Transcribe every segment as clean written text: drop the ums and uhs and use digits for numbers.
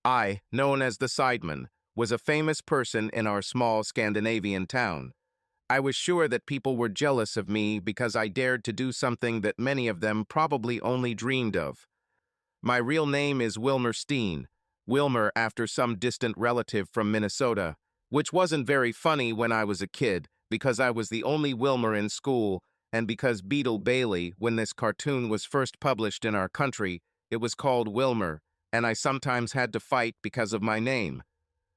I, known as the Sideman, was a famous person in our small Scandinavian town. I was sure that people were jealous of me because I dared to do something that many of them probably only dreamed of. My real name is Wilmer Steen, Wilmer after some distant relative from Minnesota, which wasn't very funny when I was a kid because I was the only Wilmer in school and because Beetle Bailey, when this cartoon was first published in our country, it was called Wilmer, and I sometimes had to fight because of my name.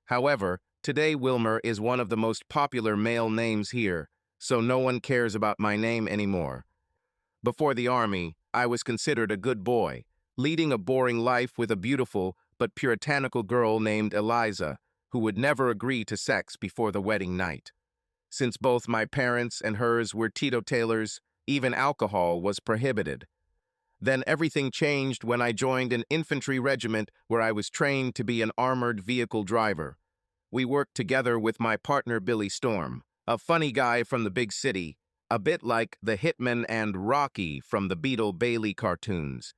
However, today Wilmer is one of the most popular male names here, so no one cares about my name anymore. Before the army, I was considered a good boy, leading a boring life with a beautiful but puritanical girl named Eliza, who would never agree to sex before the wedding night. Since both my parents and hers were teetotalers, even alcohol was prohibited. Then everything changed when I joined an infantry regiment where I was trained to be an armored vehicle driver. We worked together with my partner Billy Storm, a funny guy from the big city, a bit like the Hitman and Rocky from the Beetle Bailey cartoons.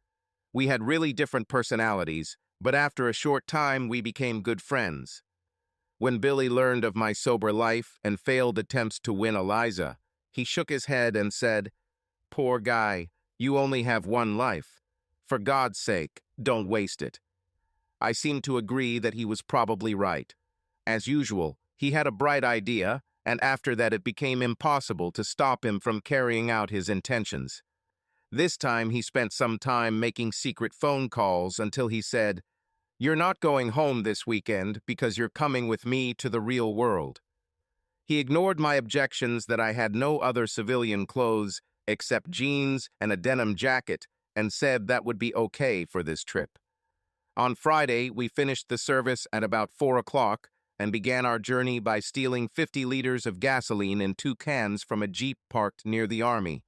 We had really different personalities, but after a short time we became good friends. When Billy learned of my sober life and failed attempts to win Eliza, he shook his head and said, "Poor guy, you only have one life. For God's sake, don't waste it." I seemed to agree that he was probably right. As usual, he had a bright idea, and after that it became impossible to stop him from carrying out his intentions. This time he spent some time making secret phone calls until he said, "You're not going home this weekend because you're coming with me to the real world." He ignored my objections that I had no other civilian clothes except jeans and a denim jacket and said that would be okay for this trip. On Friday, we finished the service at about 4 o'clock and began our journey by stealing 50 liters of gasoline in 2 cans from a Jeep parked near the Army.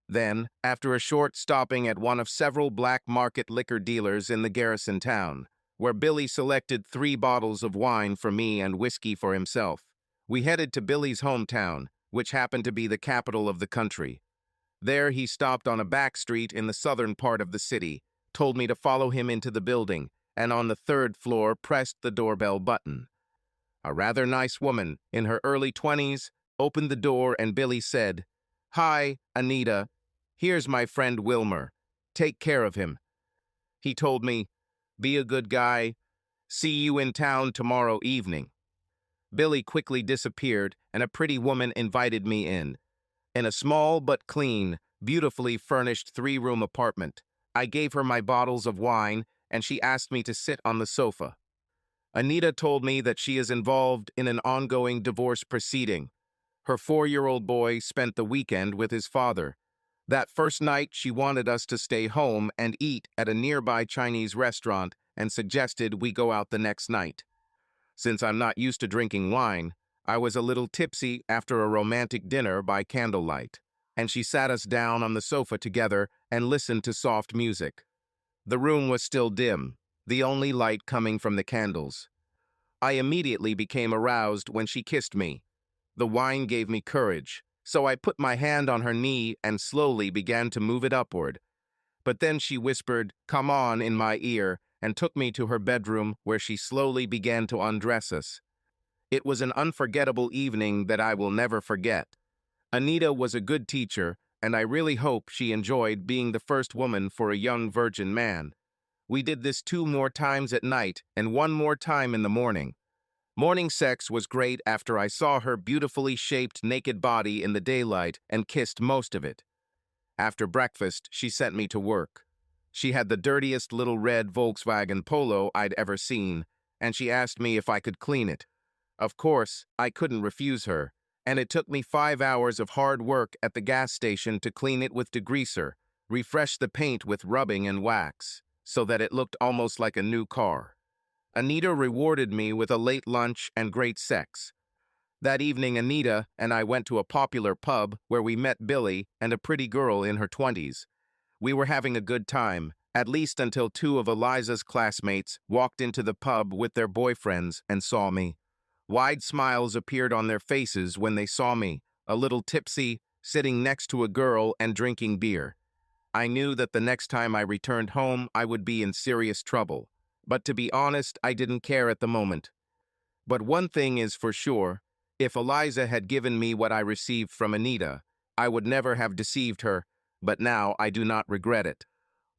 Then, after a short stopping at one of several black market liquor dealers in the garrison town, where Billy selected 3 bottles of wine for me and whiskey for himself, we headed to Billy's hometown, which happened to be the capital of the country. There he stopped on a back street in the southern part of the city, told me to follow him into the building, and on the 3rd floor pressed the doorbell button. A rather nice woman, in her early 20s, opened the door and Billy said, "Hi, Anita. Here's my friend Wilmer. Take care of him." He told me, "Be a good guy. See you in town tomorrow evening." Billy quickly disappeared and a pretty woman invited me in. In a small but clean, beautifully furnished 3-room apartment, I gave her my bottles of wine and she asked me to sit on the sofa. Anita told me that she is involved in an ongoing divorce proceeding. Her 4-year-old boy spent the weekend with his father. That first night, she wanted us to stay home and eat at a nearby Chinese restaurant and suggested we go out the next night. Since I'm not used to drinking wine, I was a little tipsy after a romantic dinner by candlelight, and she sat us down on the sofa together and listened to soft music. The room was still dim, the only light coming from the candles. I immediately became aroused when she kissed me. The wine gave me courage, so I put my hand on her knee and slowly began to move it upward. But then she whispered, "Come on," in my ear, and took me to her bedroom where she slowly began to undress us. It was an unforgettable evening that I will never forget. Anita was a good teacher, and I really hope she enjoyed being the first woman for a young virgin man. We did this 2 more times at night and 1 more time in the morning. Morning sex was great after I saw her beautifully shaped naked body in the daylight and kissed most of it. After breakfast, she sent me to work. She had the dirtiest little red Volkswagen Polo I'd ever seen, and she asked me if I could clean it. Of course, I couldn't refuse her, and it took me 5 hours of hard work at the gas station to clean it with degreaser, refresh the paint with rubbing and wax, so that it looked almost like a new car. Anita rewarded me with a late lunch and great sex. That evening, Anita and I went to a popular pub where we met Billy and a pretty girl in her 20s. We were having a good time, at least until 2 of Eliza's classmates walked into the pub with their boyfriends and saw me. Wide smiles appeared on their faces when they saw me, a little tipsy, sitting next to a girl and drinking beer. I knew that the next time I returned home, I would be in serious trouble. But to be honest, I didn't care at the moment. But one thing is for sure, if Eliza had given me what I received from Anita, I would never have deceived her, but now I do not regret it.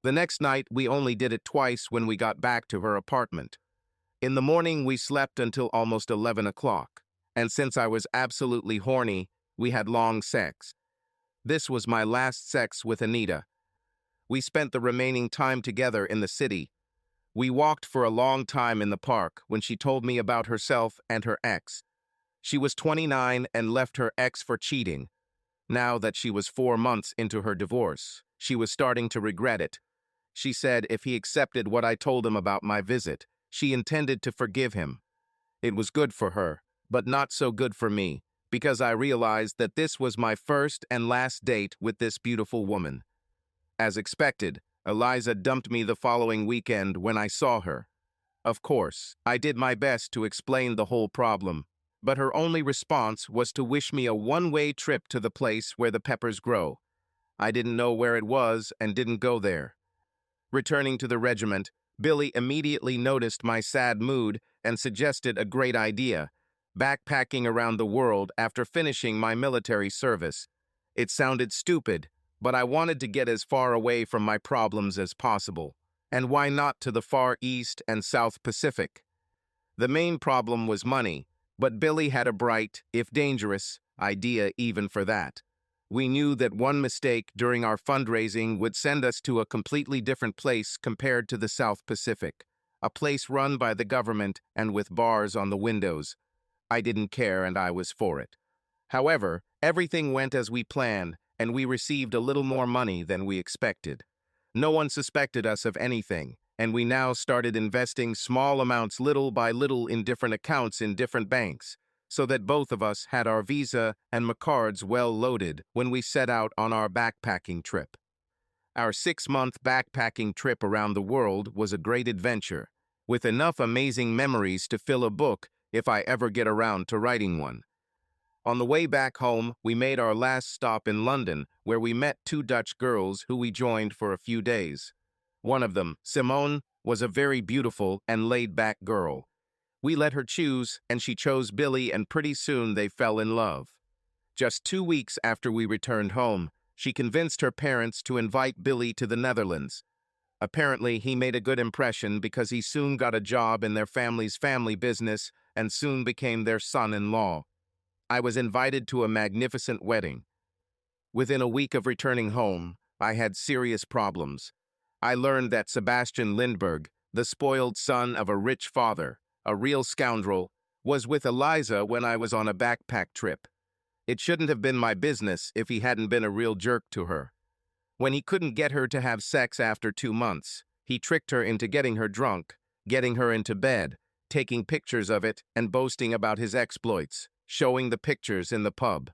The next night, we only did it twice when we got back to her apartment. In the morning, we slept until almost 11 o'clock, and since I was absolutely horny, we had long sex. This was my last sex with Anita. We spent the remaining time together in the city. We walked for a long time in the park when she told me about herself and her ex. She was 29 and left her ex for cheating. Now that she was 4 months into her divorce, she was starting to regret it. She said if he accepted what I told him about my visit, she intended to forgive him. It was good for her, but not so good for me, because I realized that this was my first and last date with this beautiful woman. As expected, Eliza dumped me the following weekend when I saw her. Of course, I did my best to explain the whole problem, but her only response was to wish me a one-way trip to the place where the peppers grow. I didn't know where it was and didn't go there. Returning to the regiment, Billy immediately noticed my sad mood and suggested a great idea: backpacking around the world after finishing my military service. It sounded stupid, but I wanted to get as far away from my problems as possible. And why not to the Far East and South Pacific? The main problem was money, but Billy had a bright, if dangerous, idea even for that. We knew that one mistake during our fundraising would send us to a completely different place compared to the South Pacific, a place run by the government and with bars on the windows. I didn't care and I was for it. However, everything went as we planned, and we received a little more money than we expected. No one suspected us of anything, and we now started investing small amounts little by little in different accounts in different banks, so that both of us had our Visa and McCards well loaded when we set out on our backpacking trip. Our 6-month backpacking trip around the world was a great adventure, with enough amazing memories to fill a book if I ever get around to writing one. On the way back home, we made our last stop in London, where we met 2 Dutch girls who we joined for a few days. One of them, Simone, was a very beautiful and laid-back girl. We let her choose, and she chose Billy, and pretty soon they fell in love. Just 2 weeks after we returned home, she convinced her parents to invite Billy to the Netherlands. Apparently, he made a good impression because he soon got a job in their family's family business and soon became their son-in-law. I was invited to a magnificent wedding. Within a week of returning home, I had serious problems. I learned that Sebastian Lindbergh, the spoiled son of a rich father, a real scoundrel, was with Eliza when I was on a backpack trip. It shouldn't have been my business if he hadn't been a real jerk to her. When he couldn't get her to have sex after 2 months, he tricked her into getting her drunk, getting her into bed, taking pictures of it, and boasting about his exploits, showing the pictures in the pub.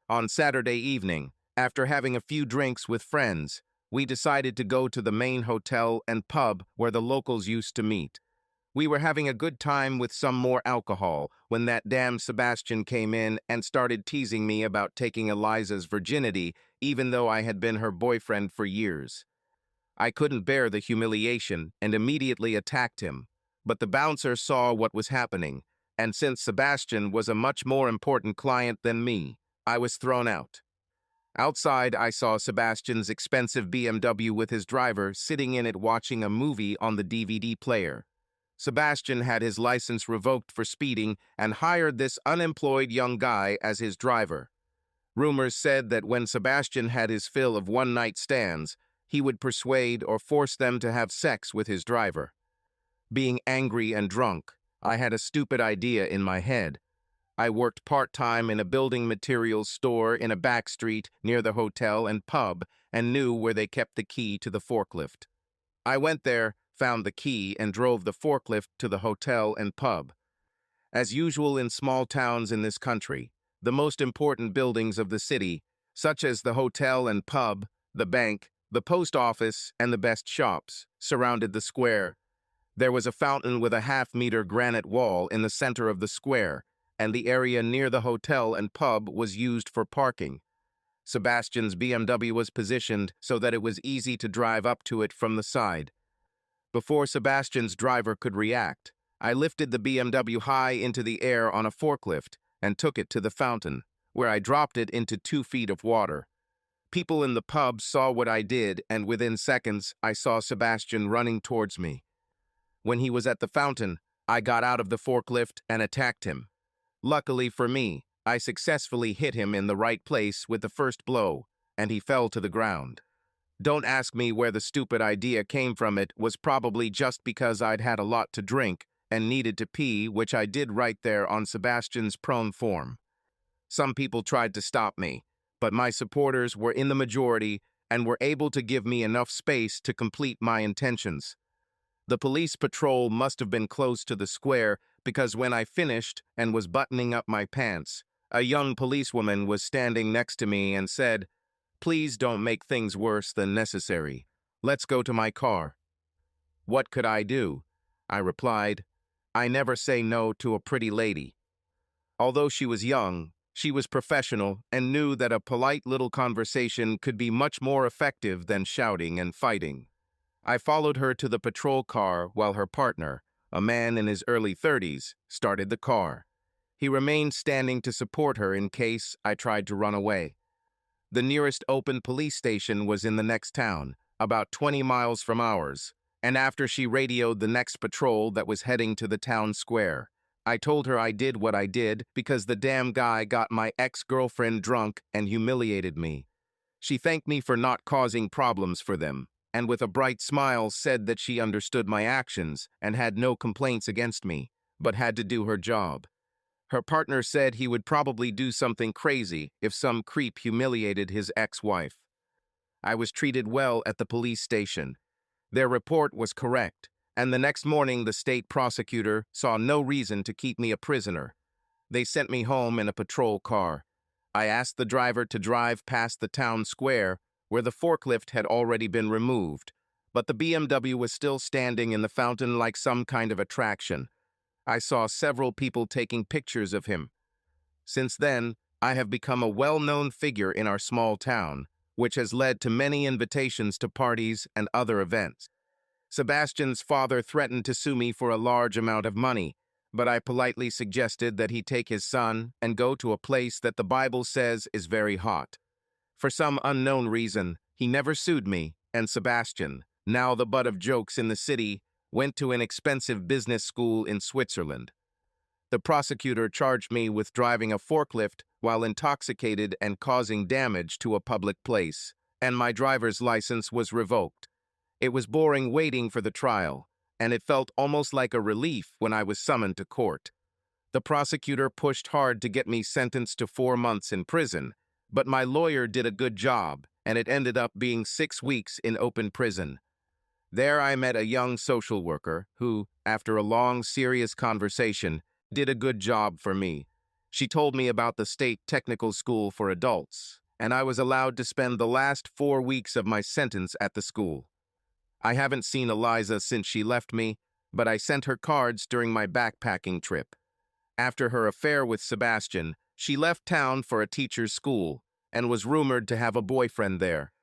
On Saturday evening, after having a few drinks with friends, we decided to go to the main hotel and pub where the locals used to meet. We were having a good time with some more alcohol when that damn Sebastian came in and started teasing me about taking Eliza's virginity, even though I had been her boyfriend for years. I couldn't bear the humiliation and immediately attacked him, but the bouncer saw what was happening, and since Sebastian was a much more important client than me, I was thrown out. Outside, I saw Sebastian's expensive BMW with his driver sitting in it watching a movie on the DVD player. Sebastian had his license revoked for speeding and hired this unemployed young guy as his driver. Rumors said that when Sebastian had his fill of one-night stands, he would persuade or force them to have sex with his driver. Being angry and drunk, I had a stupid idea in my head. I worked part-time in a building materials store in a back street near the hotel and pub and knew where they kept the key to the forklift. I went there, found the key, and drove the forklift to the hotel and pub. As usual in small towns in this country, the most important buildings of the city, such as the hotel and pub, the bank, the post office, and the best shops, surrounded the square. There was a fountain with a half-meter granite wall in the center of the square, and the area near the hotel and pub was used for parking. Sebastian's BMW was positioned so that it was easy to drive up to it from the side. Before Sebastian's driver could react, I lifted the BMW high into the air on a forklift and took it to the fountain, where I dropped it into 2 feet of water. People in the pub saw what I did, and within seconds, I saw Sebastian running towards me. When he was at the fountain, I got out of the forklift and attacked him. Luckily for me, I successfully hit him in the right place with the first blow, and he fell to the ground. Don't ask me where the stupid idea came from. It was probably just because I'd had a lot to drink and needed to pee, which I did right there on Sebastian's prone form. Some people tried to stop me, but my supporters were in the majority and were able to give me enough space to complete my intentions. The police patrol must have been close to the square because when I finished and was buttoning up my pants, a young policewoman was standing next to me and said, "Please don't make things worse than necessary. Let's go to my car." What could I do? I replied, "I never say no to a pretty lady." Although she was young, she was professional and knew that a polite little conversation could be much more effective than shouting and fighting. I followed her to the patrol car while her partner, a man in his early 30s, started the car. He remained standing to support her in case I tried to run away. The nearest open police station was in the next town, about 20 miles from ours, and after she radioed the next patrol that was heading to the town square, I told her I did what I did because the damn guy got my ex-girlfriend drunk and humiliated me. She thanked me for not causing problems for them, and with a bright smile said that she understood my actions and had no complaints against me, but had to do her job. Her partner said he would probably do something crazy if some creep humiliated his ex-wife. I was treated well at the police station. Their report was correct, and the next morning the state prosecutor saw no reason to keep me a prisoner. They sent me home in a patrol car. I asked the driver to drive past the town square, where the forklift had already been removed, but the BMW was still standing in the fountain like some kind of attraction. I saw several people taking pictures of him. Since then, I have become a well-known figure in our small town, which has led to many invitations to parties and other events. Sebastian's father threatened to sue me for a large amount of money, but I politely suggested that he take his son and go to a place that the Bible says is very hot. For some unknown reason, he never sued me, and Sebastian, now the butt of jokes in the city, went to an expensive business school in Switzerland. The prosecutor charged me with driving a forklift while intoxicated and causing damage to a public place, and my driver's license was revoked. It was boring waiting for the trial, and it felt almost like a relief when I was summoned to court. The prosecutor pushed hard to get me sentenced to 4 months in prison, but my lawyer did a good job, and it ended up being 6 weeks in open prison. There I met a young social worker who, after a long, serious conversation, did a good job for me. She told me about the state technical school for adults, and I was allowed to spend the last 4 weeks of my sentence at the school. I haven't seen Eliza since she left me, but I sent her cards during my backpacking trip. After her affair with Sebastian, she left town for a teacher's school and was rumored to have a boyfriend there.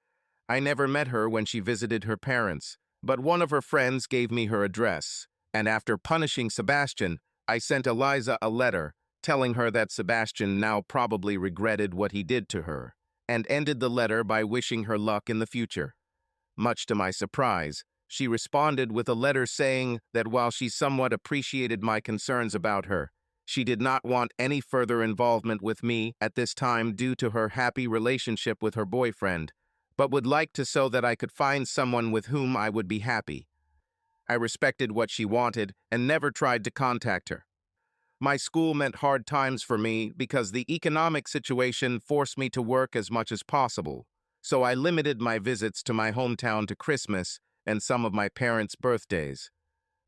I never met her when she visited her parents, but one of her friends gave me her address, and after punishing Sebastian, I sent Eliza a letter telling her that Sebastian now probably regretted what he did to her, and ended the letter by wishing her luck in the future. Much to my surprise, she responded with a letter saying that while she somewhat appreciated my concerns about her, she did not want any further involvement with me at this time due to her happy relationship with her boyfriend, but would like to so that I could find someone with whom I would be happy. I respected what she wanted and never tried to contact her. My school meant hard times for me because the economic situation forced me to work as much as possible, so I limited my visits to my hometown to Christmas and some of my parents' birthdays.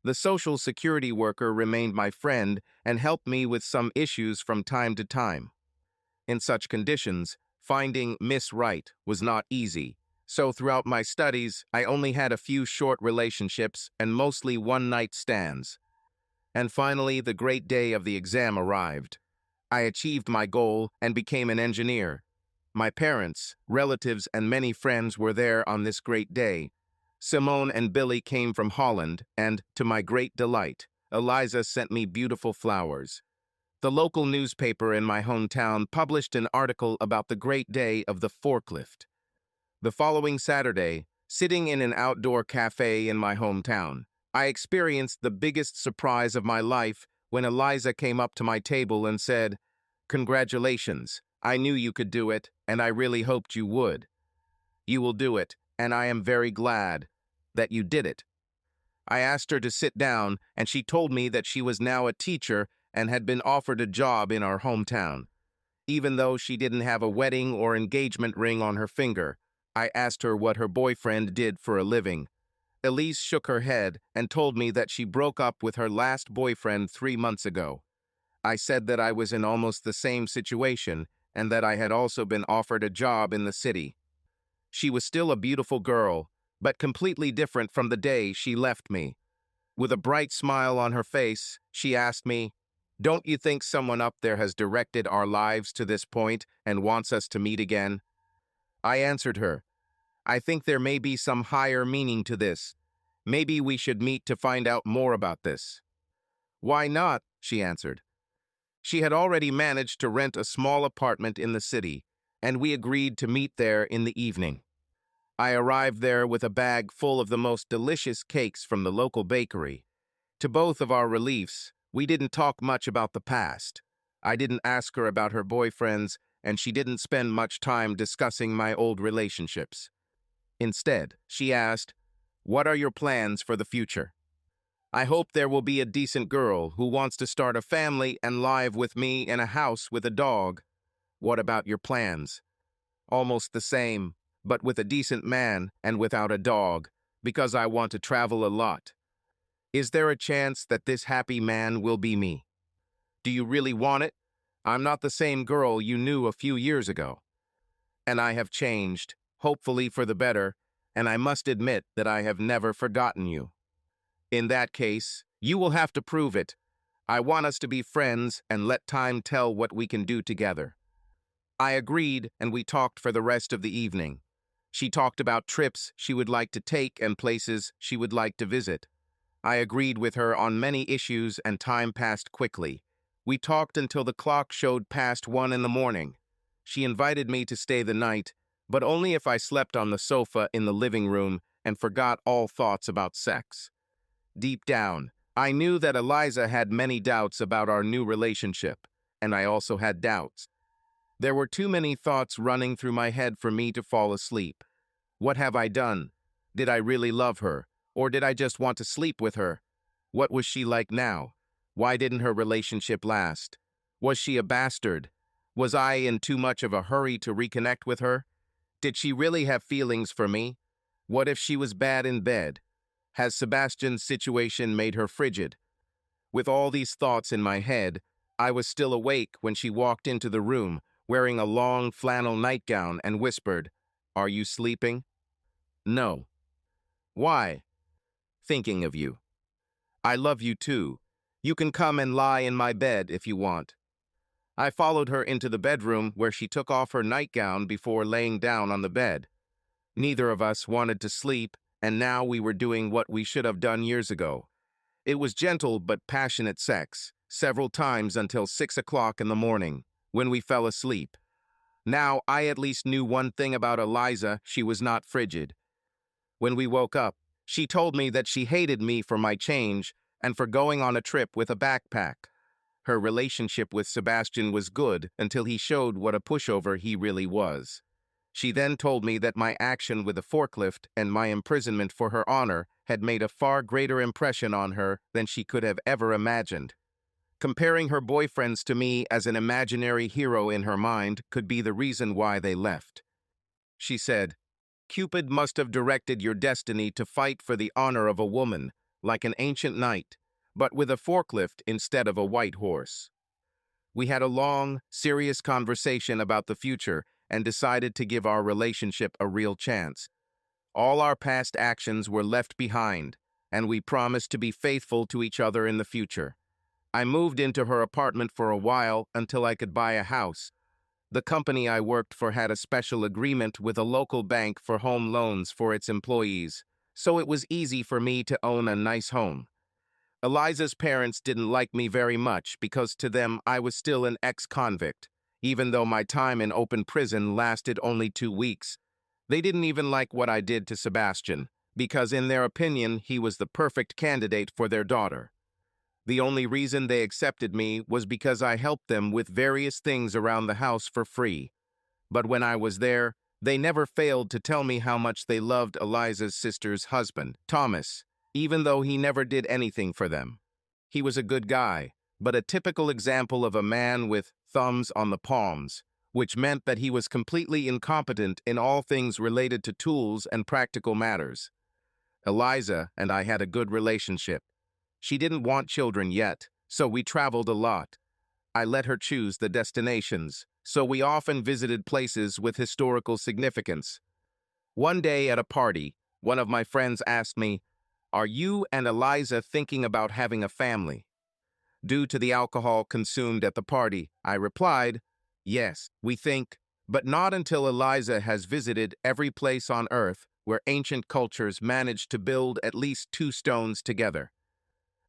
The social security worker remained my friend and helped me with some issues from time to time. In such conditions, finding Miss Right was not easy, so throughout my studies, I only had a few short relationships and mostly one-night stands. And finally, the great day of the exam arrived. I achieved my goal and became an engineer. My parents, relatives, and many friends were there on this great day. Simone and Billy came from Holland, and, to my great delight, Eliza sent me beautiful flowers. The local newspaper in my hometown published an article about the great day of the forklift. The following Saturday, sitting in an outdoor cafe in my hometown, I experienced the biggest surprise of my life when Eliza came up to my table and said, "Congratulations, I knew you could do it, and I really hoped you would. You will do it, and I am very glad that you did it." I asked her to sit down, and she told me that she was now a teacher and had been offered a job in our hometown. Even though she didn't have a wedding or engagement ring on her finger, I asked her what her boyfriend did for a living. Elise shook her head and told me that she broke up with her last boyfriend 3 months ago. I said that I was in almost the same situation and that I had also been offered a job in the city. She was still a beautiful girl, but completely different from the day she left me. With a bright smile on her face, she asked me, "Don't you think someone up there has directed our lives to this point and wants us to meet again?" I answered her, "I think there may be some higher meaning to this. Maybe we should meet to find out more about this." "Why not?" she answered. She had already managed to rent a small apartment in the city, and we agreed to meet there in the evening. I arrived there with a bag full of the most delicious cakes from the local bakery. To both of our reliefs, we didn't talk much about the past. I didn't ask her about her boyfriends, and she didn't spend much time discussing my old relationships. Instead, she asked, "What are your plans for the future?" "I hope there will be a decent girl who wants to start a family and live with me in a house with a dog." "What about your plans?" "Almost the same, but with a decent man and without a dog, because I want to travel a lot." "Is there a chance that this happy man will be me?" "Do you really want it? I'm not the same girl you knew a few years ago. And I have changed, hopefully for the better, and I must admit that I have never forgotten you." "In that case, you will have to prove it. I want us to be friends and let time tell what we can do together." I agreed, and we talked for the rest of the evening. She talked about trips she would like to take and places she would like to visit. I agreed with her on many issues, and time passed quickly. We talked until the clock showed past 1 in the morning. She invited me to stay the night, but only if I slept on the sofa in the living room and forgot all thoughts about sex. Deep down, I knew that Eliza had many doubts about our new relationship, and I also had doubts. There were too many thoughts running through my head for me to fall asleep. What have I done? Did I really love her, or did I just want to sleep with her? What was she like now? Why didn't her relationship last? Was she a bastard? Was I in too much of a hurry to reconnect with her? Did she really have feelings for me? What if she was bad in bed? Has Sebastian's situation made her frigid? With all these thoughts in my head, I was still awake when she walked into the room, wearing a long flannel nightgown, and whispered, "Are you sleeping?" "No." "Why?" "Thinking of you." "I love you too. You can come and lie in my bed if you want." I followed her into the bedroom, where she took off her nightgown before laying down on the bed. Neither of us wanted to sleep, and now we were doing what we should have done years ago. It was gentle but passionate sex, several times until 6 o'clock in the morning, when we fell asleep. Now I at least knew one thing about Eliza: she was not frigid. When we woke up, she told me that she hated me for my change and for going on a trip with a backpack. Her relationship with Sebastian was good until he showed what a pushover he really was. She then told me that my action with the forklift and my imprisonment for her honor had made a far greater impression on her than she could have ever imagined. Comparing her boyfriends to me as an imaginary hero in her mind could be the reason why they left. She said, "Cupid must have directed your destiny to fight for the honor of a woman, like an ancient knight, but with a forklift instead of a white horse." We had a long, serious conversation about the future and decided to give our relationship a real chance. All our past actions were left behind, and we promised to be faithful to each other in the future. I moved into her apartment for a while until I could buy a house. The company I worked for had a special agreement with a local bank for home loans for its employees, so it was easy for me to own a nice home. Eliza's parents didn't like me very much because to them I was still an ex-convict, even though my time in open prison lasted only 2 weeks. They didn't even like what I did to Sebastian, because in their opinion he was the perfect candidate for their daughter. The only reason they accepted me was because I helped them with various things around the house for free. But when I was there, they never failed to tell me how much they loved Eliza's sister's husband, Thomas, even though he never did anything for them. He was a good guy, but a typical example of a man with thumbs on the palms, which meant that he was completely incompetent in all things related to tools and practical matters. Eliza and I had a good relationship. She didn't want children yet, so we traveled a lot. I let her choose the destinations, so we often visited places with historical significance. One day at a party, one of my friends asked me, "Are you and Eliza thinking about having a family?" Due to the alcohol consumed at the party, I replied, "Yes, we think, but not until Eliza has visited every place on Earth where ancient cultures managed to build at least two stones together."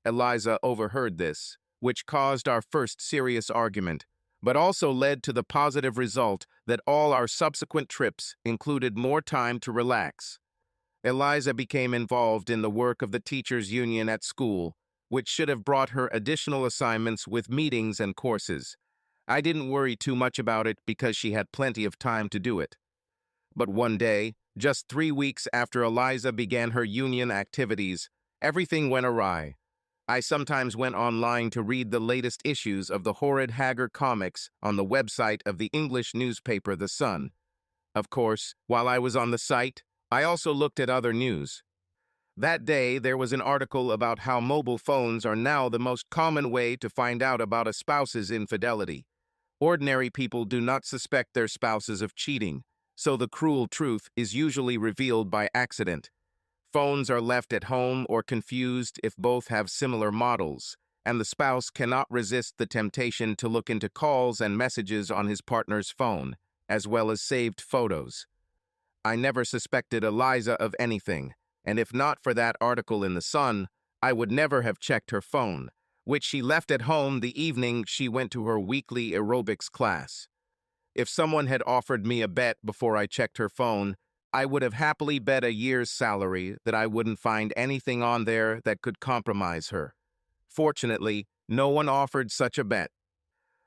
Eliza overheard this, which caused our first serious argument, but also led to the positive result that all our subsequent trips included more time to relax. Eliza became involved in the work of the teachers' union at school, which should have brought her additional assignments with meetings and courses. I didn't worry too much about it because she had plenty of time to do it. But one day, just 3 weeks after Eliza began her union activities, everything went awry. I sometimes went online to read the latest issues of the horrid Hager comics on the website of the English newspaper The Sun. Of course, while I was on the site, I also looked at other news. That day, there was an article about how mobile phones are now the most common way to find out about a spouse's infidelity. Ordinary people do not suspect their spouses of cheating, so the cruel truth is usually revealed by accident. Phones are left at home or confused if both have similar models, and the spouse cannot resist the temptation to look into calls and messages on his partner's phone, as well as saved photos. I never suspected Eliza of anything, and if not for that article in The Sun, I would never have checked her phone, which she left at home the evening she went to her weekly aerobics class. If someone had offered me a bet before I checked her phone, I would have happily bet a year's salary that I wouldn't find anything on there that could compromise her. Fortunately, no one offered such a bet.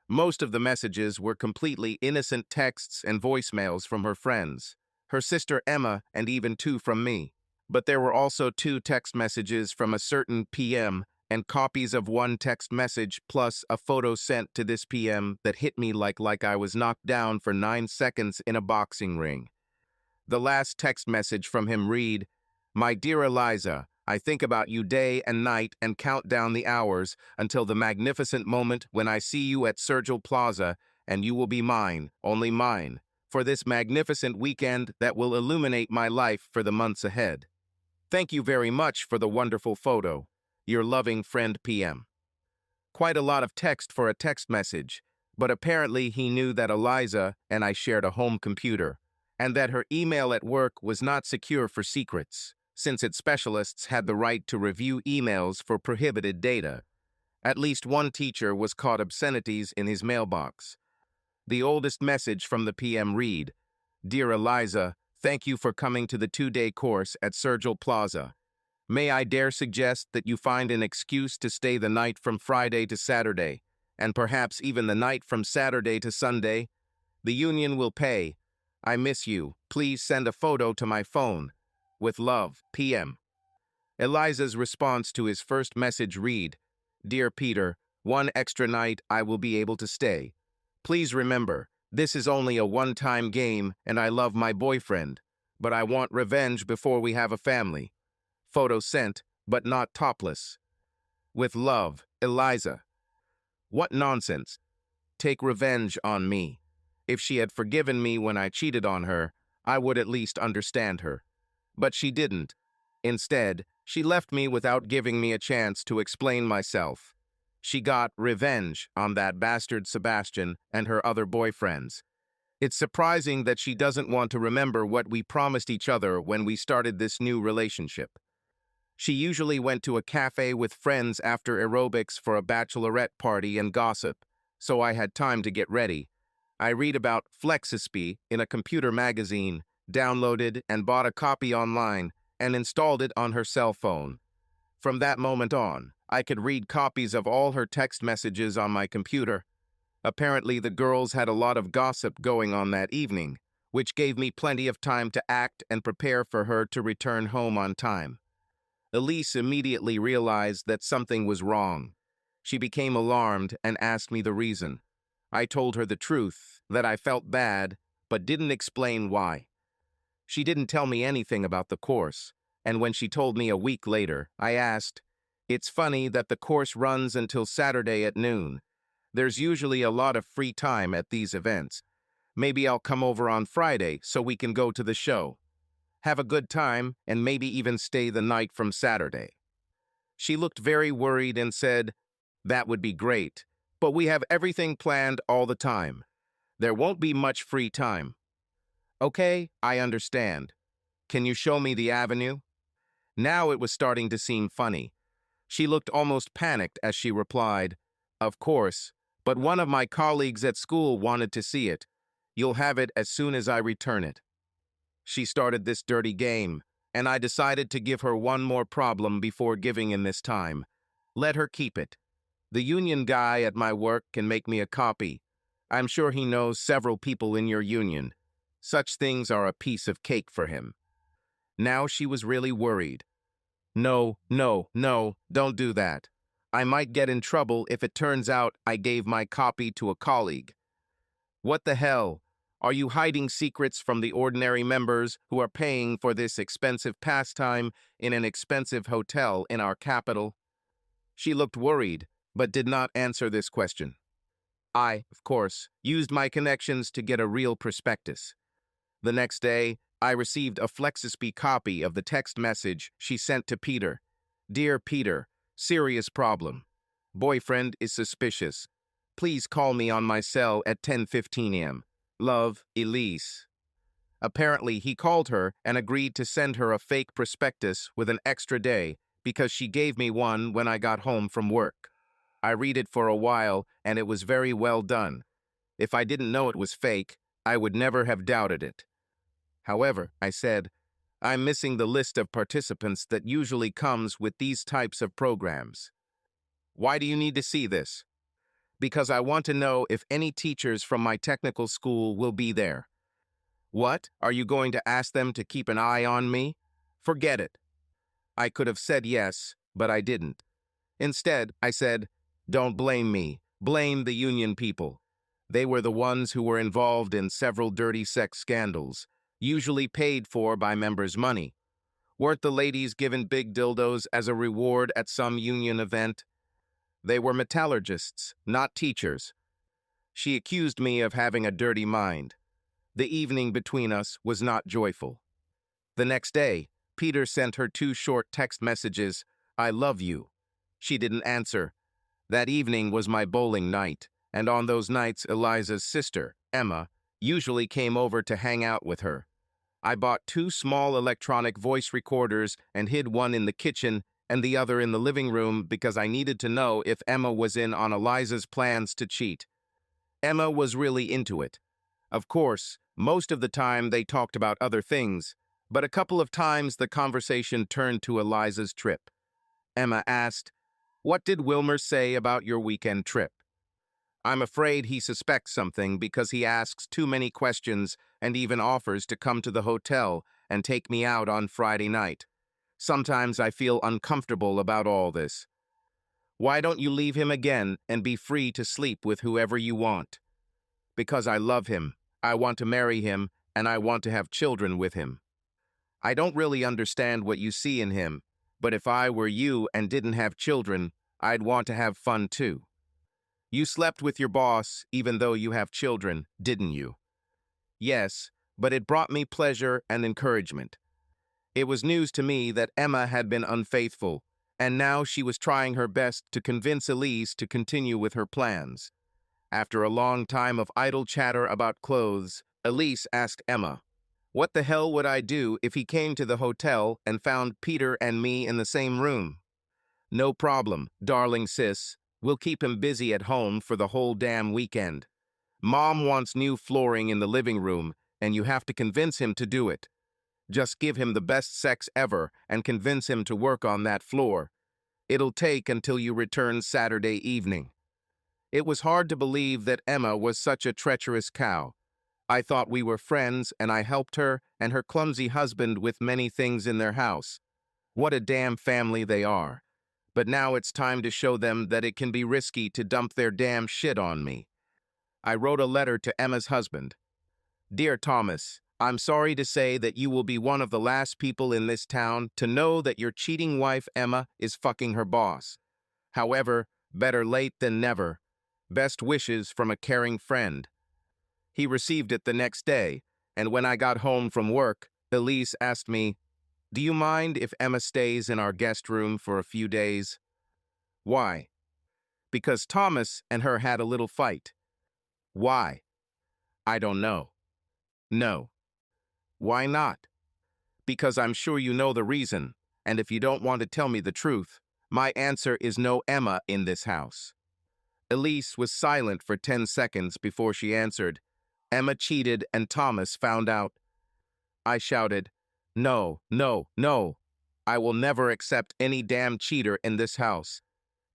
Most of the messages were completely innocent texts and voicemails from her friends, her sister Emma, and even two from me. But there were also 2 text messages from a certain PM and copies of one text message plus a photo sent to this PM that hit me like I was knocked down for 9 seconds in a boxing ring. The last text message from him read, "My dear Eliza, I think about you day and night and count down the hours until the magnificent moment when I see you at Sergel Plaza, and you will be mine, only mine, for this magnificent weekend that will illuminate my life for the months ahead. Thank you very much for the wonderful photo. Your loving friend PM." Quite a lot of text for a text message, but apparently he knew that Eliza and I shared a home computer, and that her email at work was not secure for secrets, since its specialists had the right to review emails for prohibited data. At least one teacher was caught obscenities in his mailbox. The oldest message from the PM read, "Dear Eliza, thank you for coming to the 2-day course at Sergel Plaza. May I dare suggest that you find an excuse to stay the night from Friday to Saturday, and perhaps even the night from Saturday to Sunday? The union will pay. I miss you. Please send a photo to my phone. With love, PM." Eliza's response to his first message read, "Dear Peter, one extra night I will be able to stay. Please remember, this is only a one-time game and I love my boyfriend, but I want revenge before we have a family. Photo sent, but not topless. With love, Eliza." What nonsense. Take revenge on me. If she had forgiven me when I cheated on her, I would at least understand her. But she didn't. Instead, she left me without giving me a chance to explain myself. She got revenge on that bastard Sebastian and her other boyfriends. It's surprising that she doesn't want to remember what we promised each other when we started this new relationship. She usually went to a cafe with friends after aerobics for a bachelorette party and gossip, so I had time to get ready. I read about Flexispi in a computer magazine, downloaded and bought a copy online, and installed it on her cell phone. From that moment on, I could read copies of all her text messages on my computer. Apparently, the girls had a lot of gossip going on that evening, which gave me plenty of time to act and prepare for her to return home on time. Elise immediately realized that something was wrong. She became alarmed and asked me the reason. I told her the truth, that I felt bad, but didn't explain why. She didn't tell me anything about the course, and when she told me a week later, I asked, "It's funny that the course runs until Saturday at noon. There's usually a lot of free time at these events. Maybe I'll come over on Friday so we can go to the show. Have a good time, and maybe even stay the night from Saturday." She looked very worried and said, "That would be great, but we have everything planned all the time. There won't be much free time." "Okay, I understand. Can you show me the avenue?" Now it was starting to seem funny. She looked almost panicked as she replied, "Of course, but one of my colleagues at school wanted to see it. You'll have it as soon as I return it." She started this dirty game, and I decided to give her one more problem before giving in this time. Let her keep it. The union guy at my work can make me a copy. I'm sure he knows several people in your union. Such things are a piece of cake for him. Now she was really worried. "No, no, no, don't do that. I might get in trouble if it turns out I gave my copy to a colleague." "What the hell? Are you hiding secrets from the ordinary members who are paying for this expensive pastime in an expensive hotel in our capital?" She looked worried, but did not answer this question. I, of course, used my connections to get a real prospectus. The next day, I received a Flexispi copy of the text message she sent to Peter. "Dear Peter, serious problem. Boyfriend is suspicious. Please call me on my cell at 10:15 a.m. Love, Elise." Apparently, he called her and agreed to send her a fake prospectus with an extra day because she gave me one when I got home from work. I read it for a while, and it was very well done. If I didn't know it was fake, I would never have doubted it. However, I said, "I'm missing the list of participants that usually comes with these types of programs." "Why do you need to see this?" "Because I want to know if any teachers from my technical school will be there." "What? Are you going to ask them to keep an eye on me?" "Forget it." I could have said yes, but I didn't. Instead, I said, "Don't blame me. Blame the union people. They were the ones who were involved in several dirty sex scandals, usually paid for by members' money. Weren't the ladies given big dildos as a reward at some union event? They were metallurgists, not teachers." She accused me of having a dirty mind. The evening between us was not joyful. The next day, Peter sent her 2 short text messages, "I love you." She didn't answer. That evening was my bowling night, and on those nights Eliza's sister, Emma, usually came over to hang out with her. I bought 2 small electronic voice recorders and hid one in the kitchen and the other in the living room because I needed to know if Emma was in on Eliza's plans to cheat. Emma was really into it. Of course, most of the time they talked about other things, but a couple of times the conversation turned to Eliza's trip. Emma asked, "What did Wilmer say about your weekend trip?" I'm afraid he suspects something because he asks too many questions and even offers to come to the hotel and take me out on Friday night. Sometimes I feel uncomfortable about all this. "Why don't you leave him again and be free to sleep with whoever you want?" "Because I love him, I want to marry him, and I want to have children with him." "I don't really understand what you see in him, but if I were you and didn't have children, I'd want to have fun too." "You slept with your boss even though you have children, didn't you?" "Yes, but it brought me pleasure and encouragement." It was news to me that Emma had been unfaithful, and now she was trying her best to convince Elise to continue with her plans. After a long time of idle chatter about clothes, Elise asked Emma, "What the hell would I do if he came to the hotel and found Peter and me in the same room?" "No problem, darling sis. We'll keep him busy at home for the whole damn weekend. Mom wants new flooring in the living room, and you have to convince him to do it. Just give him the best sex ever and convince him to work on that floor. It'll take until you return Saturday evening." It was hard to believe that Emma was such a treacherous cow. I thought we were friends, and I helped her and her clumsy husband with many things in their house. What a damn family they are. But now it's time to show them that it can be risky to dump their damn shit on me. I wrote a letter to Emma's husband. "Dear Thomas, I'm sorry to say that you will be one of the last people in this town to know that your cheating wife Emma is fucking her boss. However, better late than never. Best wishes from a caring friend." He received it the next day, and when I got home from work, Elise asked me, "Do you mind if Emma stays in our guest room for a few days?" "Why?" "Because Thomas and her had a little fight." "Why?" "I don't know." "No." "Why not?" "Because I'm sure you know the reason, and if you don't want to tell me the truth, my answer is no Emma in this house." Elise was silent for 10 seconds before she answered, "Emma cheated and Thomas found out." I shouted, "No, no, no. I will never accept any damn cheater in this house.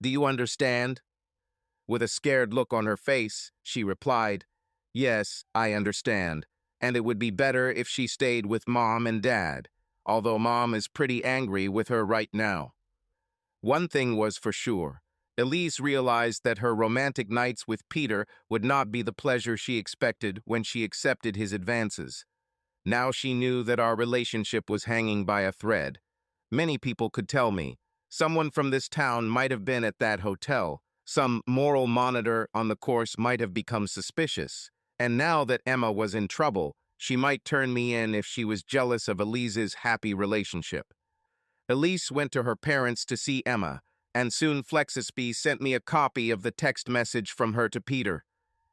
Do you understand?" With a scared look on her face, she replied, "Yes, I understand, and it would be better if she stayed with Mom and Dad, although Mom is pretty angry with her right now." One thing was for sure. Elise realized that her romantic nights with Peter would not be the pleasure she expected when she accepted his advances. Now she knew that our relationship was hanging by a thread. Many people could tell me. Someone from this town might have been at that hotel. Some moral monitor on the course might have become suspicious. And now that Emma was in trouble, she might turn me in if she was jealous of Elise's happy relationship. Elise went to her parents to see Emma, and soon Flexisby sent me a copy of the text message from her to Peter.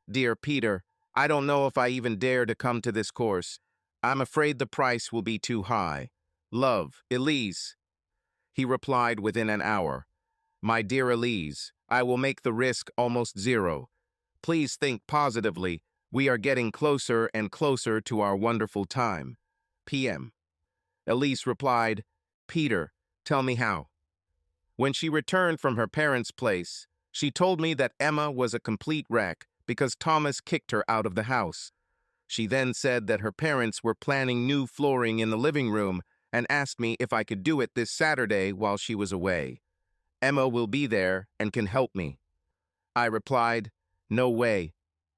"Dear Peter, I don't know if I even dare to come to this course. I'm afraid the price will be too high. Love, Elise." He replied within an hour, "My dear Elise, I will make the risk almost zero. Please think positively. We are getting closer and closer to our wonderful time. PM." Elise replied, "Peter, tell me how." When she returned from her parents' place, she told me that Emma was a complete wreck because Thomas kicked her out of the house. She then said that her parents were planning new flooring in the living room and asked me if I could do it this Saturday while she was away. "Emma will be there and can help me." I replied, "No way.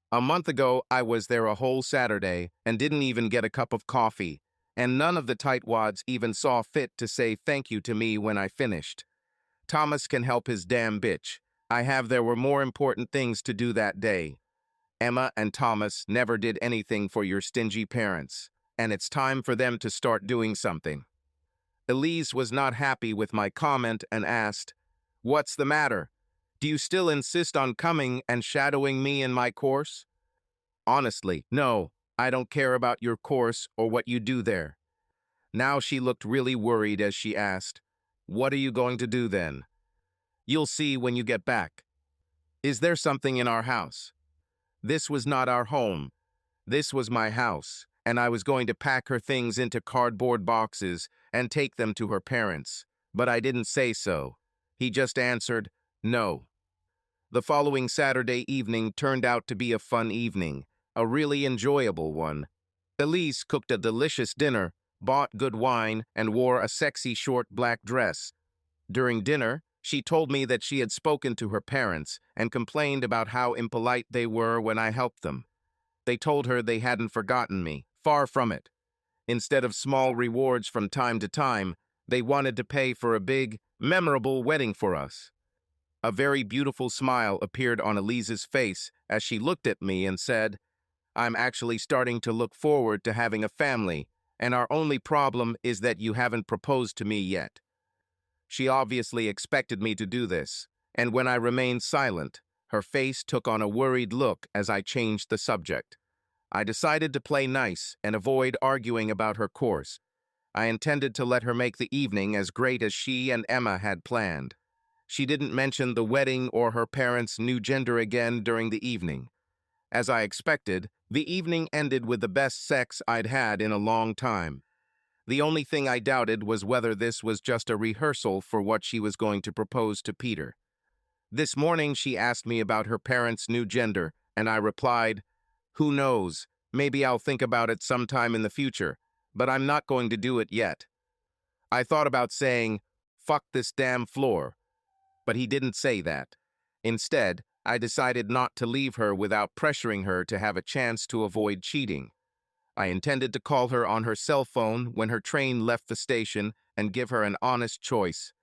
A month ago, I was there a whole Saturday and didn't even get a cup of coffee, and none of the tightwads even saw fit to say thank you to me when I finished. Thomas can help his damn bitch. There were more important things to do that day. Emma and Thomas never did anything for your stingy parents, and it's time for them to start doing something." Elise was not happy with my comment and asked, "What's the matter? Do you still insist on coming and shadowing me in my course?" "Honestly, no. I don't care about your course or what you do there." Now she looked really worried as she asked, "What are you going to do then?" "You'll see when you get back." "Is there something in our house?" This was not our home. This was my house, and I was going to pack her things into cardboard boxes and take them to her parents. But I didn't say so. He just answered, "No." The following Saturday evening turned out to be a fun evening, a really enjoyable one. Elise cooked a delicious dinner, bought good wine, and wore a sexy short black dress. During dinner, she told me that she had spoken to her parents and complained about how impolite they were when I helped them. They told her they hadn't forgotten me, far from it. Instead of small rewards from time to time, they wanted to pay for a big, memorable wedding for us. A very beautiful smile appeared on Elise's face as she looked at me and said, "I'm actually starting to look forward to having a family, and our only problem is that you haven't proposed to me yet." She obviously expected me to do this, and when I remained silent, Her face took on a worried look as I changed the subject. I decided to play nice and avoid arguing about her course. I intended to let her make the evening as great as she and Emma had planned. She didn't mention the wedding or her parents' new gender again during the evening. As I expected, the evening ended with the best sex I'd had in a long time. The only thing I doubted was whether this was just a rehearsal for what she was going to propose to Peter. This morning she asked me about her parents' new gender, and I replied, "Who knows? Maybe I'll think about it sometime in the future, but I'm not going to do it yet." I thought about saying, "Fuck this damn floor," but he didn't say that. Instead, I decided not to leave her without pressuring her to have a chance to avoid cheating. I intended to call her on her cell phone when her train left the station and give her an honest choice.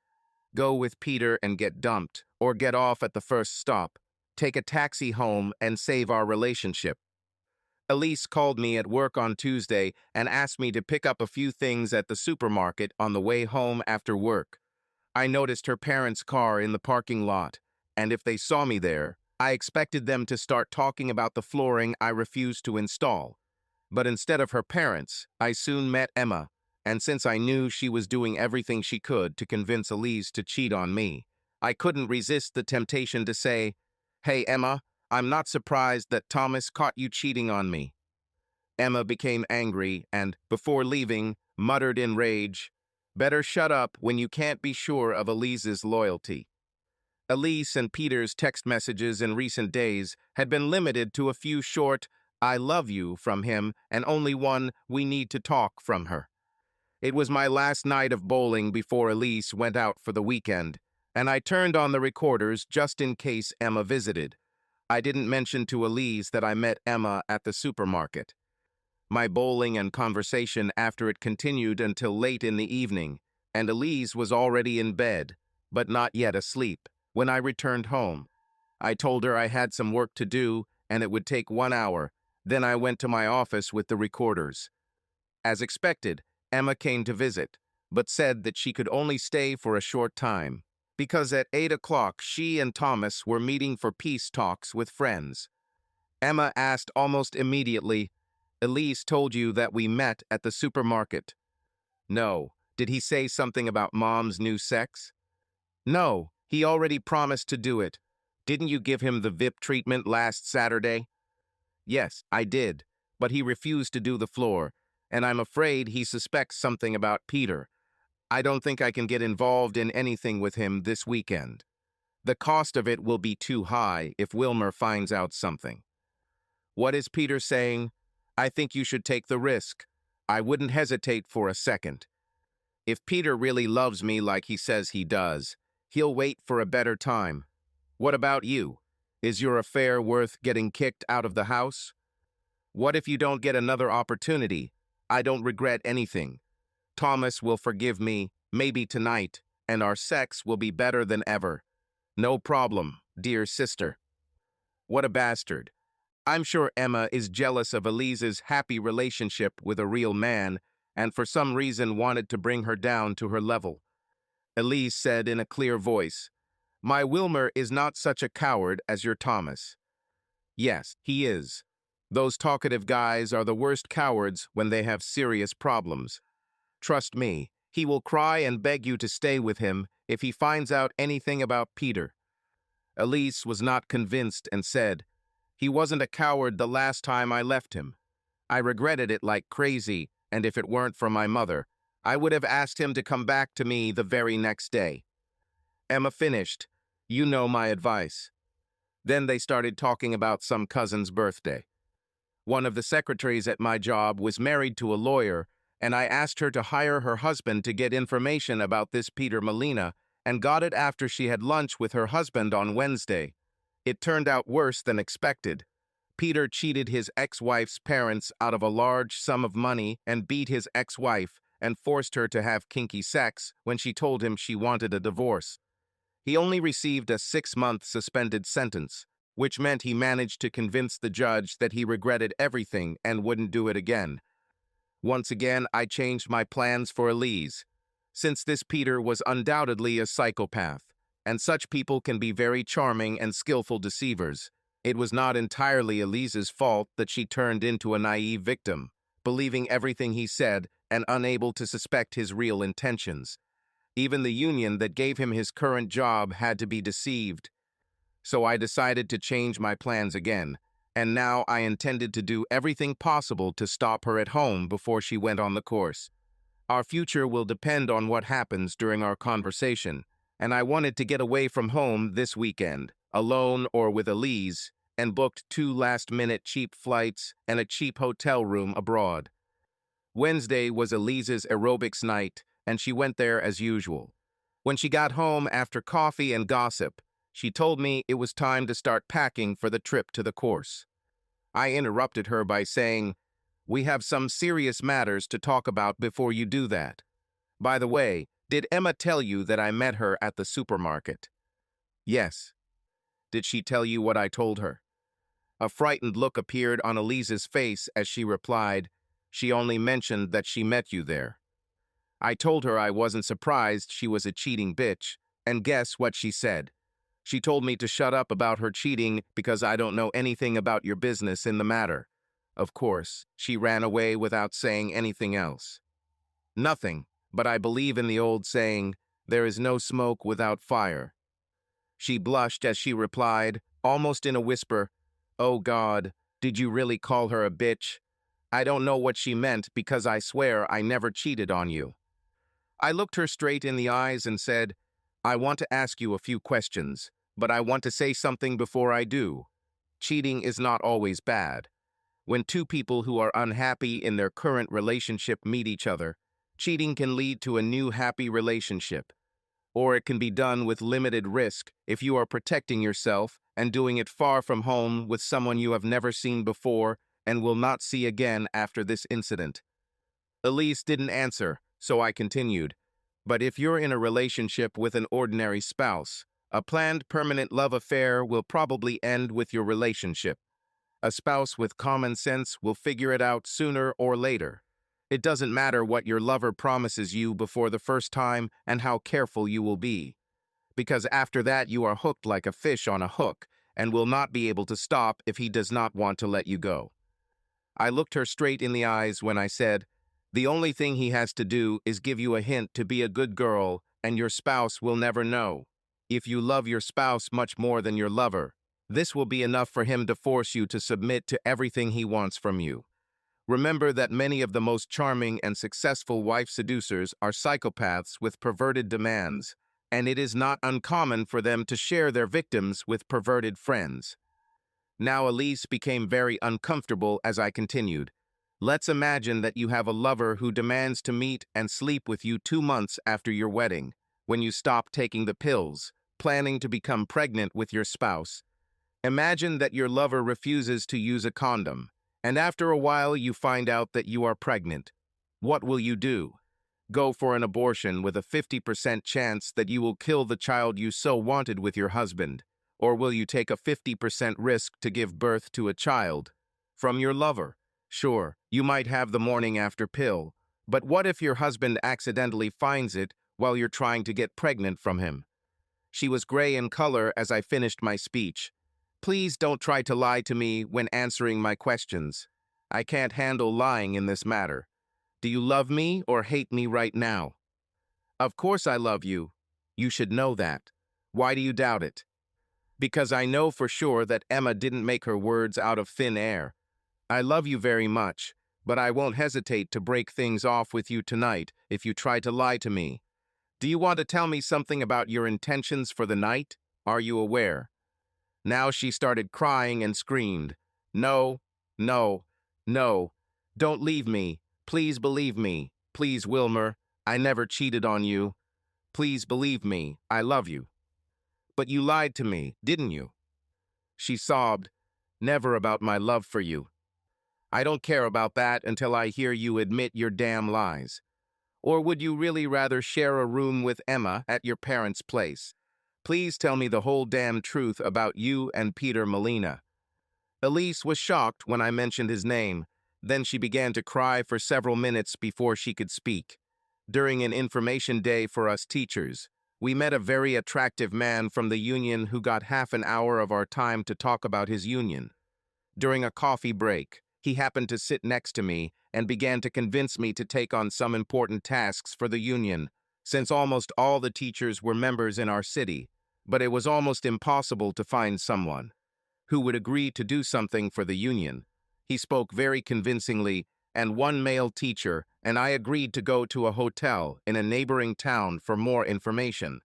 Go with Peter and get dumped, or get off at the first stop. Take a taxi home and save our relationship. Elise called me at work on Tuesday and asked me to pick up a few things at the supermarket on the way home after work. I noticed her parents' car in the parking lot, and if they saw me there, I expected them to start talking about the flooring I refused to install. But instead of her parents, I soon met Emma, and since I knew she was doing everything she could to convince Elise to cheat on me, I couldn't resist the temptation to say, "Hey, Emma, I'm not surprised that Thomas caught you cheating on me." Emma became angry and, before leaving, muttered in rage, "Better shut up when you can't be sure of Elise's loyalty." Elise and Peter's text messages in recent days had been limited to a few short, "I love you" from him and only one, "We need to talk" from her. It was my last night of bowling before Elise went out for the weekend, and I turned on the recorders just in case Emma visited. I didn't mention to Elise that I met Emma at the supermarket. My bowling and conversation after it continued until late in the evening, and Elise was already in bed, but not yet asleep, when I returned home. I told her I had some work to do, and it would take 1 hour. Then I went to my office with the recorders. As expected, Emma came to visit, but said that she could only stay for a short time, because at 8 o'clock she and Thomas were meeting for peace talks with friends. Emma asked almost immediately, "Elise told you that we met at the supermarket?" "No. Did he say something about Mom's new sex?" "No, he already promised to do it. Didn't you give him the VIP treatment last Saturday?" "Yes, I did, but he refused to do the floor, and I'm afraid he suspects something about Peter. I don't think I can get involved in anything with him this weekend. The cost of it will be too high if Wilmer finds out something." "What is Peter saying?" "I think you should take the risk. I wouldn't hesitate for a second. If Peter really loves me like he says he does, he'll wait for a better time. What about you? Is your affair worth getting kicked out of the house? What if you don't get another opportunity? I don't regret anything. Thomas will forgive me, maybe tonight, and our sex will be better than ever. No problem, dear sister." What a bastard. I'm sure Emma is jealous of Elise's happy relationship with a real man, and for some reason wanted to bring her down to her level. Elise said in a clear voice, "My Wilmer is not such a coward as your Thomas." Yes, he is. Those talkative guys are the worst cowards when they have serious problems. Trust me, he will cry and beg you to stay with him if he finds out anything about Peter. Elise was not convinced and said, "He wasn't a coward the last time I left him. I regretted it like crazy, and if it weren't for my mother, I would have asked him to come back to me the very next day." Emma finished, "You know my advice." Then they started talking about some cousin's birthday. One of the secretaries at my job was married to a lawyer, and I asked her to hire her husband to get information about this Peter Molina, and got it after she had lunch with her husband on Wednesday. It turned out worse than expected. Peter cheated his ex-wife's parents out of a large sum of money and beat his ex-wife and forced her to have kinky sex when she told him she wanted a divorce. He only received a 6-month suspended sentence, which meant he managed to convince the judge that he regretted everything and wouldn't do it again. Once again, I changed my plans for Elise, since this Peter was undoubtedly a psychopath. and such people can be very charming and skillful deceivers. It was not entirely Elise's fault that she turned into a naive victim, believing everything he said and unable to suspect his real intentions. Even the union that gave him his current job had to be deceived. So I decided to change my plans again, and now I intended to do everything possible to stop her at home before she went on the course. Our future will depend on what happens during our conversation, and I wanted to get away from home this weekend, alone or with Elise, and booked 2 last-minute cheap flights and a cheap hotel room abroad. Wednesday was Elise's aerobics night, and she went there as usual. When she got home after coffee and gossip, she told me it was time to start packing for the trip to the course. I interrupted her by saying, "We have some serious matters to talk about before you do that. By the way, did Emma tell you that I met her at the supermarket?" "Yes." "Did she tell you what I told her?" A frightened look appeared on Elise's face as she replied, "She only mentioned that she met you there." I told her I wasn't surprised she was a cheating bitch, and guess what she said? She told me to shut up about her cheating because I don't know anything about your business in the matter. Of course, she ran away without saying anything else. Nothing, but I believe in the old saying, there is no smoke without fire. She blushed as she replied, almost in a whisper, "Oh God, did you really call her a bitch? I don't know what she meant because I swear I never cheated on you." I looked her straight in the eyes and said, "I want to ask you a few questions, but I want to say something before I do. Cheating is not always bad. When two people who are unhappy in their current relationship meet each other, cheating can lead to a new happy relationship. Or it can be done with limited risk if you are protecting yourself and doing it far from home with someone you have never seen before and will not see again after this incident." Elise didn't answer, so I continued. "But if you're in a relationship with an ordinary spouse, a planned permanent love affair will probably end with your relationship. A spouse with common sense will figure it out sooner or later. It doesn't matter what your lover promises you before the first time and how careful you will be, because after that you are hooked like a fish on a hook and will not be able to stop if he does not want to let you go." I looked her straight in the eyes when I said, "The only thing he has to do is give you a hint to be a good girl, and your spouse will never know. If you love your spouse much more than your lover, this will be enough for him to force you to submit to everything he wants from you. Remember that many of the most charming and successful wife seducers are psychopaths with perverted demands, and it is not uncommon for them to share their victims with perverted friends." Now Elise became very uncomfortable as I continued. "Let's imagine that you have a lover who demands to meet and sleep with you 2 months after your wedding, when you stop taking the pills, planning to become pregnant with your spouse. Imagine that your lover refuses to use a condom, and after a while you find out that you are pregnant. What will you do? Go for an abortion with a 50% chance that you will kill the child you so wanted with your husband? Or will you take a 50% risk to give birth to a child from your lover? Sure, you might have the morning after pill, but what if your husband accidentally finds it while you're trying to get pregnant from him?" She was gray in color as I finished my speech. "Please don't try to lie to me when answering my questions. I can't handle lying in this matter. Do you love me or hate me right now?" "Of course I love you. You should know that. Why do you doubt it?" "Because I know for sure that Emma didn't make her words out of thin air. I love you very much, but I won't hesitate to break things off with you tonight if you try to lie to me. Do you want to tell me something about your intentions for the night? Are you aware?" Now she started crying and screamed, "No, no, no. Don't leave me. Please believe me. Please, Wilmer. I never cheated on you. Please believe me. I love you." "But you lied to me, didn't you?" She sobbed, "Never about my love for you. I don't care about that until I hear you admit your damn lies. Or would you really rather share a room with Emma at your parents' place? Please tell me the whole damn truth about you and Peter Molina." Elise was shocked when I mentioned his name. Then she began to cry for several minutes before she could speak. During an information day for us teachers, We met a very attractive man from the union who got half an hour of our time to talk about his union. During a coffee break, he happened to sit next to me and began to convince me to take on some important tasks for the union, since almost all the teachers were members in our city, but it was almost impossible to find someone who would agree to do something for the union. He spoke very convincingly, and one male teacher and I agreed to go to a hotel in a neighboring town for more information.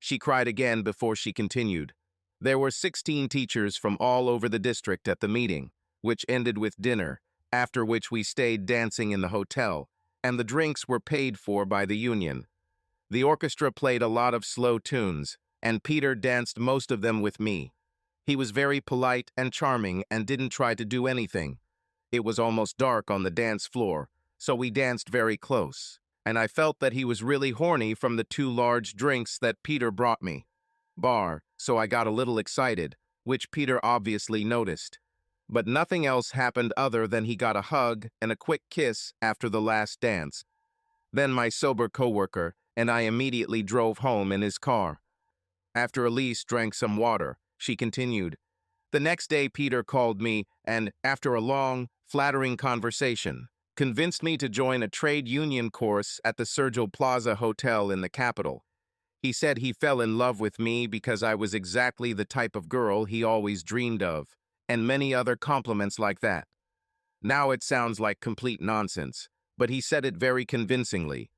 She cried again before she continued. There were 16 teachers from all over the district at the meeting, which ended with dinner, after which we stayed dancing in the hotel, and the drinks were paid for by the union. The orchestra played a lot of slow tunes, and Peter danced most of them with me. He was very polite and charming and didn't try to do anything. It was almost dark on the dance floor, so we danced very close, and I felt that he was really horny from the 2 large drinks that Peter brought me. So I got a little excited, which Peter obviously noticed. But nothing else happened other than he got a hug and a quick kiss after the last dance. Then my sober coworker and I immediately drove home in his car. After Elise drank some water, she continued. The next day Peter called me and, after a long, flattering conversation, convinced me to join a trade union course at the Sergio Plaza Hotel in the capital. He said he fell in love with me because I was exactly the type of girl he always dreamed of, and many other compliments like that. Now it sounds like complete nonsense, but he said it very convincingly.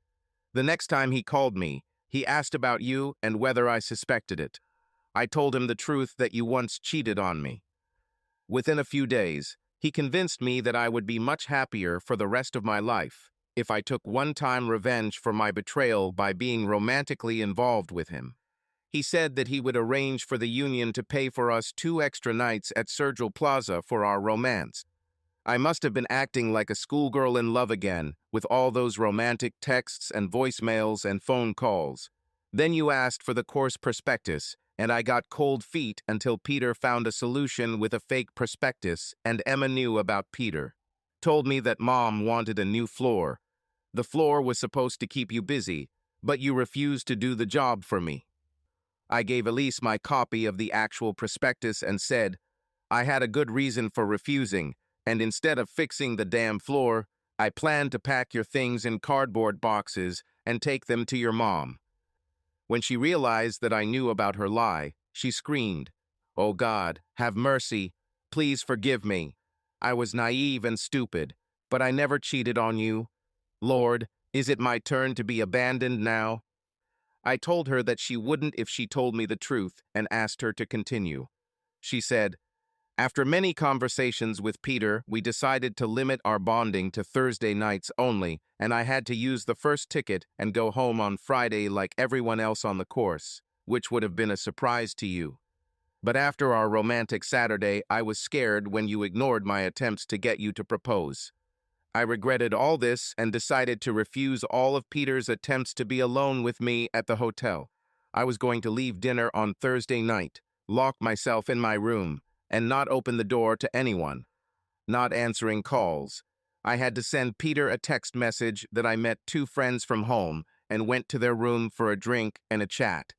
The next time he called me, he asked about you and whether I suspected it. I told him the truth that you once cheated on me. Within a few days, he convinced me that I would be much happier for the rest of my life if I took one-time revenge for my betrayal by being romantically involved with him. He said that he would arrange for the union to pay for us 2 extra nights at Sergio Plaza for our romance. I must have been acting like a schoolgirl in love again, with all those romantic texts and voicemails and phone calls. Then you asked for the course prospectus, and I got cold feet until Peter found a solution with a fake prospectus, and Emma knew about Peter. Told me that Mom wanted a new floor. The floor was supposed to keep you busy, but you refused to do the job for me. I gave Elise my copy of the actual prospectus and said, I had a good reason for refusing, and instead of fixing the damn floor, I planned to pack your things in cardboard boxes and take them to your mom. When she realized that I knew about her lie, she screamed, Oh God, have mercy, please forgive me. I was naive and stupid, but I never cheated on you. Lord, is it my turn to be abandoned now? I told her that she wouldn't if she told me the truth and asked her to continue. She said, After many conversations with Peter, we decided to limit our bonding to Thursday nights only, and I had to use the first ticket and go home on Friday like everyone else on the course, which would have been a surprise to you. But after our romantic Saturday, I was scared when you ignored my attempts to get you to propose. I regretted all this and decided to refuse all of Peter's attempts to be alone with me at the hotel. I was going to leave dinner on Thursday night, lock myself in my room, and not open the door to anyone. Not answering calls. I had to send Peter a text message that I met 2 friends from home and went to their room for a drink and a chat.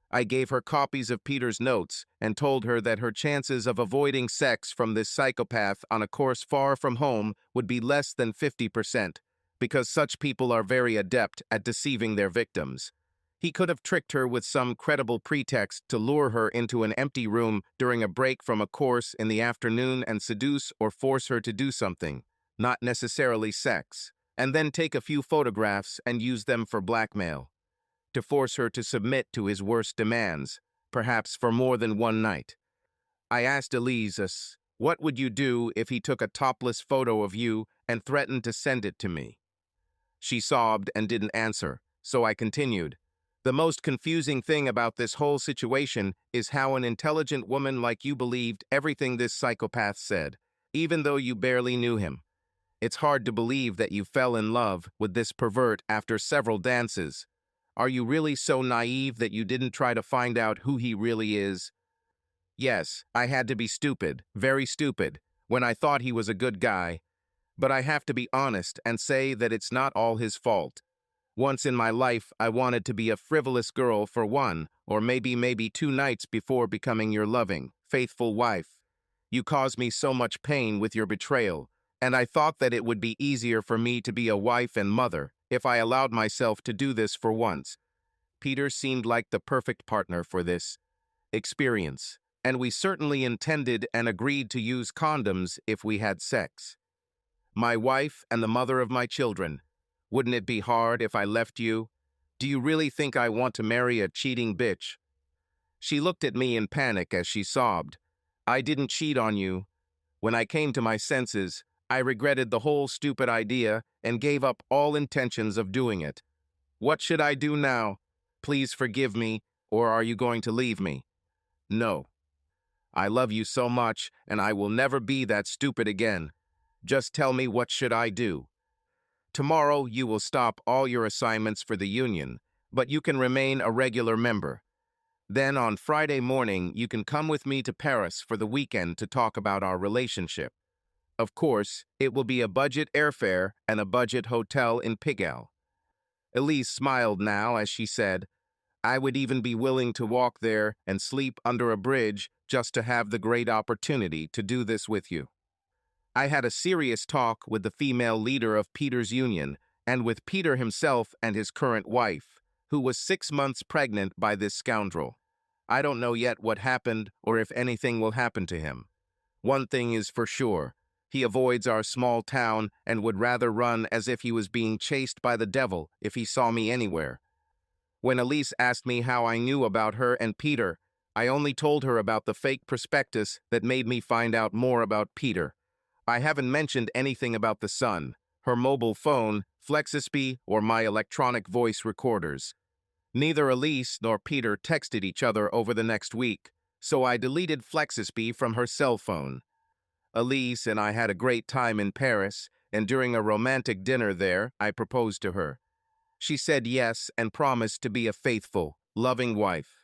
I gave her copies of Peter's notes and told her that her chances of avoiding sex from this psychopath on a course far from home would be less than 50%, because such people are very adept at deceiving their victims. He could have tricked her with some credible pretext to lure her into an empty room during a break from a course in the afternoon and seduce or force her to do something, not necessarily sex, and then take a few photographs and use them for blackmail, to force her to submit to his worst demands, perhaps for more than one night. I asked Elise, what would you do if he took a topless photo of you and threatened to send it to me? She sobbed and didn't answer, so I continued. The most confusing thing about this whole situation is how an intelligent woman like you believed everything this psychopath said, even though you barely knew him. It's hard to believe that you fell in love with this pervert after several dances. Are you really so naive that you didn't try to find out who he really is? Yes, I had to be stupid, very stupid, when I thought he was a good guy, but I have to be honest and say that it's not all his fault. Once in my life, I wanted to be a frivolous girl for one, or maybe 2 nights before becoming your loving, faithful wife. You caused me so much pain with your betrayal, and I thought that it would be easier for me to be a wife and mother if I allowed myself to do this for once. Peter seemed like the perfect partner for this experience, and we certainly intended and agreed to use condoms if we had sex. My wife and the mother of my children. Wouldn't it be hard if I left you? Do you really think I want to marry a cheating bitch? She looked at me in panic as she sobbed. I didn't cheat on you. When I came to my senses, I regretted the whole stupid idea and gave up all intentions of doing it. What should I do now? Please forgive me, or are you going to leave me? No. I love you so much, and I will never be that stupid again. Just tell me, what should I do? Tomorrow you will stop all your assignments for the union, but you can remain a regular member. Then on Friday morning you can come with me to Paris for the weekend to talk about our relationship. Of course, it will be a budget airfare and a budget hotel in Pigalle. Elise smiled now as she said, I would even be willing to walk there and sleep under a bridge just to have the great opportunity to do this with you. I had a serious talk with the female leader of Peter's union and with Peter himself and his current wife, who was 6 months pregnant by this scoundrel. I don't know yet what happened or if anything will happen to him. One thing is for sure, he avoids our small town and would rather run as if he was being chased by the devil if he saw me anywhere. When Elise asked me how I knew about her and Peter, I only told her about the fake prospectus that made me find out more about Peter. I haven't mentioned anything about the son, her mobile phone, Flexisby, or my electronic voice recorders. Neither Elise nor Peter texted each other over the next week, so I deleted Flexisby from her cell phone. Elise and I had a great time in Paris, and during a romantic dinner there, I proposed to her. She said yes and promised to be a faithful, loving wife.